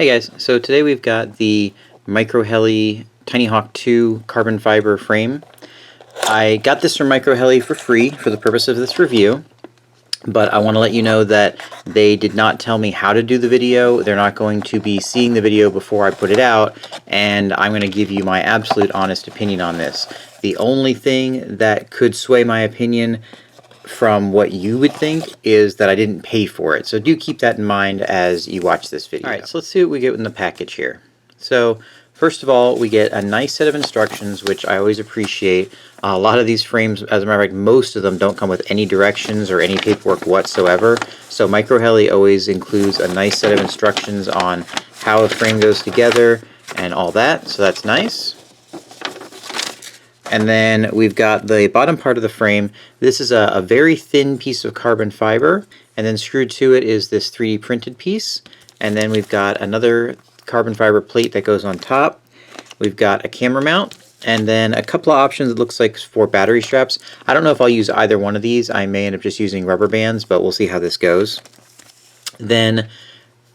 Hey guys, so today we've got the Microheli Tinyhawk 2 carbon fiber frame. I got this from Microheli for free for the purpose of this review, but I want to let you know that they did not tell me how to do the video. They're not going to be seeing the video before I put it out, and I'm going to give you my absolute honest opinion on this. The only thing that could sway my opinion from what you would think is that I didn't pay for it. So do keep that in mind as you watch this video. Alright, so let's see what we get in the package here. So first of all, we get a nice set of instructions, which I always appreciate. A lot of these frames, as a matter of fact, most of them don't come with any directions or any paperwork whatsoever. So Microheli always includes a nice set of instructions on how a frame goes together and all that. So that's nice. And then we've got the bottom part of the frame. This is a very thin piece of carbon fiber, and then screwed to it is this 3D printed piece. And then we've got another carbon fiber plate that goes on top. We've got a camera mount, and then a couple of options, it looks like, for battery straps. I don't know if I'll use either one of these. I may end up just using rubber bands, but we'll see how this goes. Then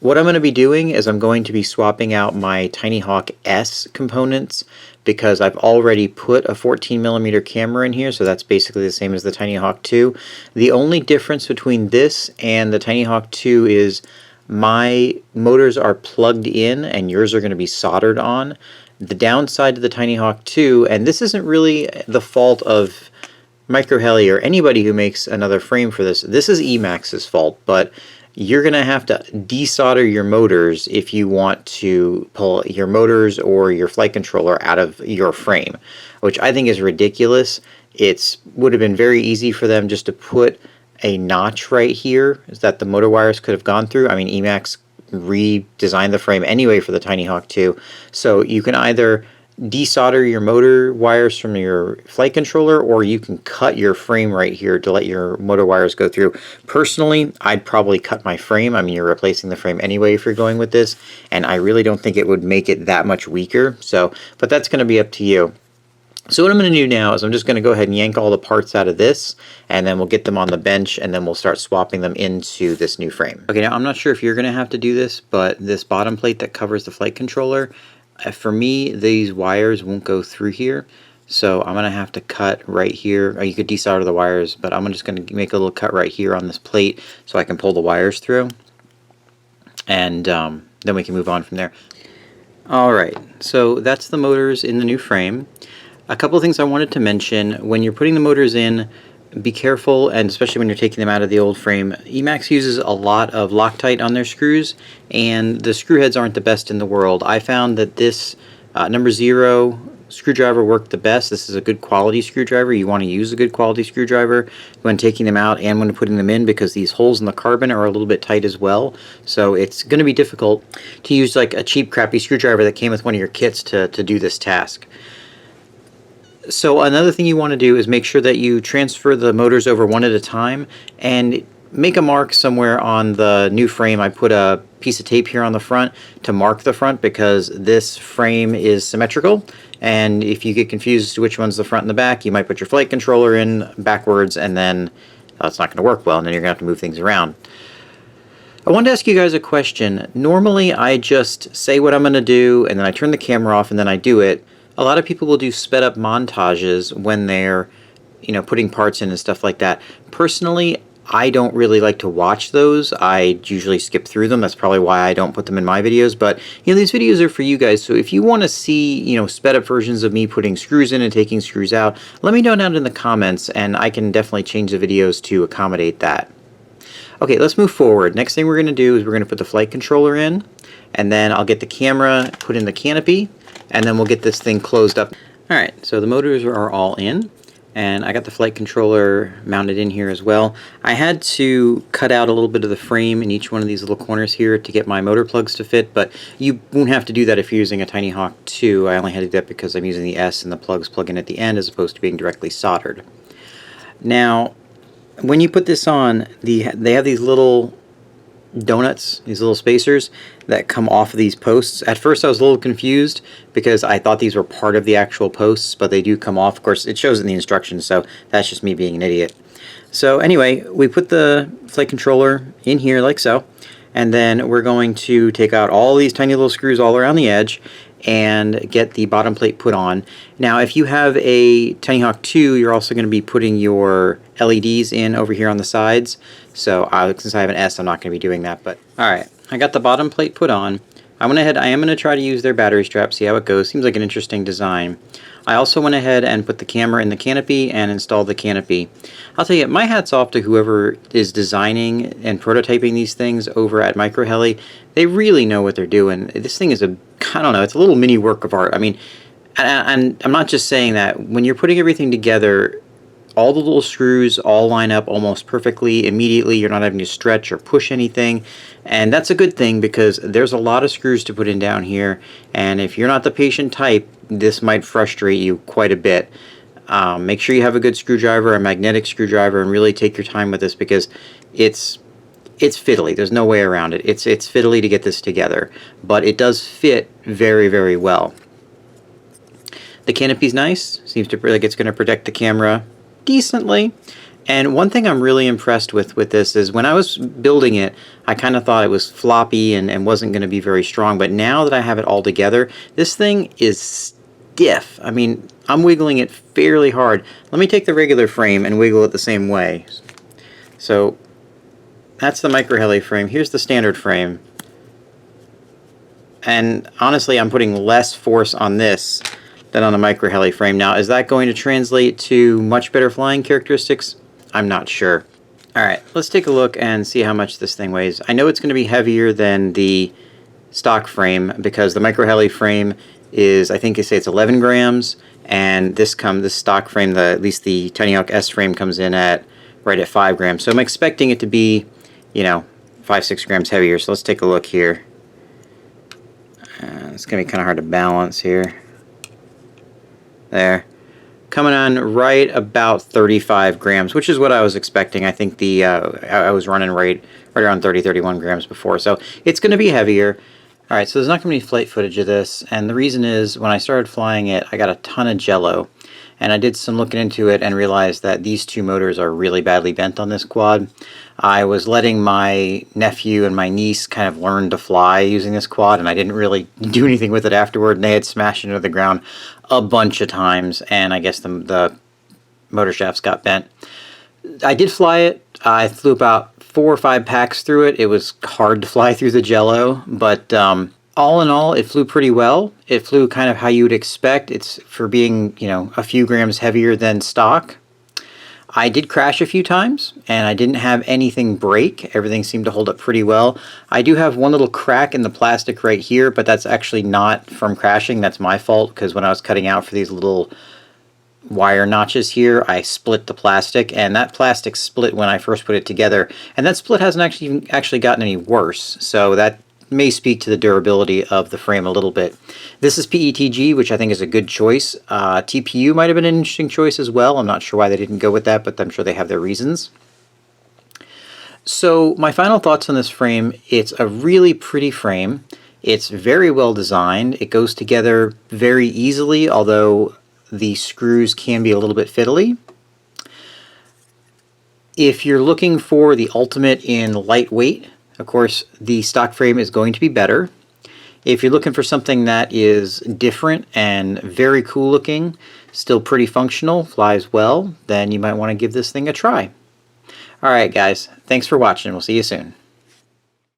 what I'm going to be doing is I'm going to be swapping out my Tinyhawk S components, because I've already put a 14mm camera in here, so that's basically the same as the Tinyhawk 2. The only difference between this and the Tinyhawk 2 is my motors are plugged in and yours are going to be soldered on. The downside to the Tinyhawk 2, and this isn't really the fault of Microheli or anybody who makes another frame for this, this is Emax's fault, but you're going to have to desolder your motors if you want to pull your motors or your flight controller out of your frame, which I think is ridiculous. It would have been very easy for them just to put a notch right here that the motor wires could have gone through. I mean, Emax redesigned the frame anyway for the Tinyhawk 2, so you can either desolder your motor wires from your flight controller, or you can cut your frame right here to let your motor wires go through. Personally, I'd probably cut my frame. I mean, you're replacing the frame anyway if you're going with this, and I really don't think it would make it that much weaker. So, but that's going to be up to you. So what I'm going to do now is I'm just going to go ahead and yank all the parts out of this, and then we'll get them on the bench, and then we'll start swapping them into this new frame. Okay, now I'm not sure if you're going to have to do this, but this bottom plate that covers the flight controller, for me, these wires won't go through here, so I'm going to have to cut right here. Or you could desolder the wires, but I'm just going to make a little cut right here on this plate so I can pull the wires through, and then we can move on from there. Alright, so that's the motors in the new frame. A couple of things I wanted to mention. When you're putting the motors in, be careful, and especially when you're taking them out of the old frame. Emax uses a lot of Loctite on their screws, and the screw heads aren't the best in the world. I found that this number 0 screwdriver worked the best. This is a good quality screwdriver. You want to use a good quality screwdriver when taking them out and when putting them in, because these holes in the carbon are a little bit tight as well. So it's going to be difficult to use like a cheap crappy screwdriver that came with one of your kits to do this task. So another thing you want to do is make sure that you transfer the motors over one at a time, and make a mark somewhere on the new frame. I put a piece of tape here on the front to mark the front, because this frame is symmetrical, and if you get confused as to which one's the front and the back, you might put your flight controller in backwards, and then it's not going to work well, and then you're going to have to move things around. I wanted to ask you guys a question. Normally I just say what I'm going to do, and then I turn the camera off, and then I do it. A lot of people will do sped up montages when they're, putting parts in and stuff like that. Personally, I don't really like to watch those. I usually skip through them. That's probably why I don't put them in my videos. But, these videos are for you guys. So if you want to see, sped up versions of me putting screws in and taking screws out, let me know down in the comments, and I can definitely change the videos to accommodate that. Okay, let's move forward. Next thing we're going to do is we're going to put the flight controller in, and then I'll get the camera put in the canopy, and then we'll get this thing closed up. Alright, so the motors are all in, and I got the flight controller mounted in here as well. I had to cut out a little bit of the frame in each one of these little corners here to get my motor plugs to fit, but you won't have to do that if you're using a Tinyhawk 2. I only had to do that because I'm using the S and the plugs plug in at the end as opposed to being directly soldered. Now, when you put this on, they have these little donuts, these little spacers that come off of these posts. At first I was a little confused because I thought these were part of the actual posts, but they do come off. Of course, it shows in the instructions, so that's just me being an idiot. So anyway, we put the flight controller in here like so, And then we're going to take out all these tiny little screws all around the edge and get the bottom plate put on. Now if you have a Tinyhawk 2, you're also going to be putting your LEDs in over here on the sides. So since I have an S, I'm not going to be doing that. But alright, I got the bottom plate put on. I am going to try to use their battery strap, see how it goes. Seems like an interesting design. I also went ahead and put the camera in the canopy and installed the canopy. I'll tell you, my hat's off to whoever is designing and prototyping these things over at Microheli. They really know what they're doing. This thing is I don't know, it's a little mini work of art. I mean, and I'm not just saying that. When you're putting everything together, all the little screws all line up almost perfectly immediately. You're not having to stretch or push anything, and that's a good thing because there's a lot of screws to put in down here, and if you're not the patient type, this might frustrate you quite a bit. Make sure you have a good screwdriver, a magnetic screwdriver, and really take your time with this because it's fiddly. There's no way around it. It's fiddly to get this together, but it does fit very, very well. The canopy's nice. Seems to like it's going to protect the camera decently. And one thing I'm really impressed with this is when I was building it, I kind of thought it was floppy and wasn't going to be very strong, but now that I have it all together, this thing is stiff. I mean, I'm wiggling it fairly hard. Let me take the regular frame and wiggle it the same way. So that's the Microheli frame. Here's the standard frame. And honestly, I'm putting less force on this than on the Microheli frame. Now, is that going to translate to much better flying characteristics? I'm not sure. Alright, let's take a look and see how much this thing weighs. I know it's going to be heavier than the stock frame because the Microheli frame is, I think they say it's 11 grams, and this stock frame, at least the Tinyhawk S frame, comes in right at 5 grams. So I'm expecting it to be, 5-6 grams heavier. So let's take a look here. It's going to be kind of hard to balance here. There. Coming on right about 35 grams, which is what I was expecting. I think I was running right around 30-31 grams before, so it's going to be heavier. Alright, so there's not going to be flight footage of this, and the reason is when I started flying it, I got a ton of jello, and I did some looking into it and realized that these two motors are really badly bent on this quad. I was letting my nephew and my niece kind of learn to fly using this quad, and I didn't really do anything with it afterward, and they had smashed into the ground a bunch of times, and I guess the motor shafts got bent. I did fly it. I flew about 4 or 5 packs through it. It was hard to fly through the jello, but all in all, it flew pretty well. It flew kind of how you would expect. It's for being, a few grams heavier than stock. I did crash a few times, and I didn't have anything break. Everything seemed to hold up pretty well. I do have one little crack in the plastic right here, but that's actually not from crashing. That's my fault, because when I was cutting out for these little wire notches here, I split the plastic, and that plastic split when I first put it together, and that split hasn't actually gotten any worse, so that may speak to the durability of the frame a little bit. This is PETG, which I think is a good choice. TPU might have been an interesting choice as well. I'm not sure why they didn't go with that, but I'm sure they have their reasons. So my final thoughts on this frame: it's a really pretty frame. It's very well designed. It goes together very easily, although the screws can be a little bit fiddly. If you're looking for the ultimate in lightweight, of course, the stock frame is going to be better. If you're looking for something that is different and very cool looking, still pretty functional, flies well, then you might want to give this thing a try. Alright guys, thanks for watching. We'll see you soon.